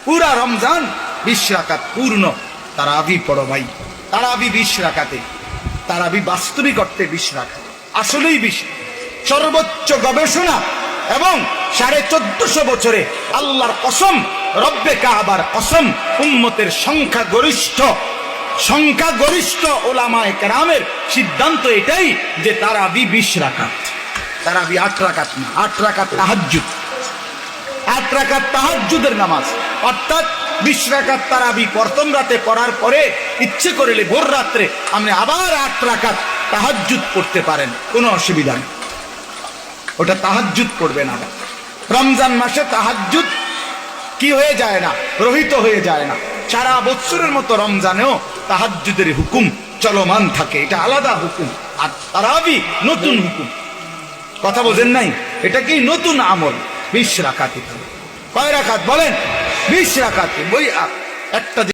পুরা রমজান 20 রাকাত পূর্ণ। তারাবি পড়ো ভাই, তারাবি 20 রাকাতে, তারাবি বাস্তবিক অর্থে 20 রাকাত, আসলেই 20। সর্বোচ্চ গবেষণা এবং 1450 বছরে আল্লাহর কসম, রব্বে কাবার কসম, উম্মতের সংখ্যাগরিষ্ঠ ওলামায়ে কেরামের সিদ্ধান্ত এটাই যে তারাবি 20 রাকাত। তারাবি 8 রাকাত না, 8 রাকাত তাহাজ্জুদ, 8 রাকাত তাহাজ্জুদের নামাজ, অর্থাৎ 20 রাকাত তারাবি প্রথম রাতে পড়ার পরে ইচ্ছে করলে ভোর রাত্রে আপনি আবার 8 রাকাত তাহাজ্জুদ পড়তে পারেন, কোনো অসুবিধা নেই। ওটা তাহাজ্জুদ পড়বেন। আবার রমজান মাসে তাহাজ্জুদ কি হয়ে যায় না, রহিত হয়ে যায় না। সারা বছরের মতো রমজানেও তাহাজ্জুদের হুকুম চলমান থাকে, এটা আলাদা হুকুম। আর তারাবি নতুন হুকুম, কথা বোঝেন নাই? এটা কি নতুন আমল। 20 রাকাত, কয় রাকাত বলেন? 20 রাকাতে বই একটা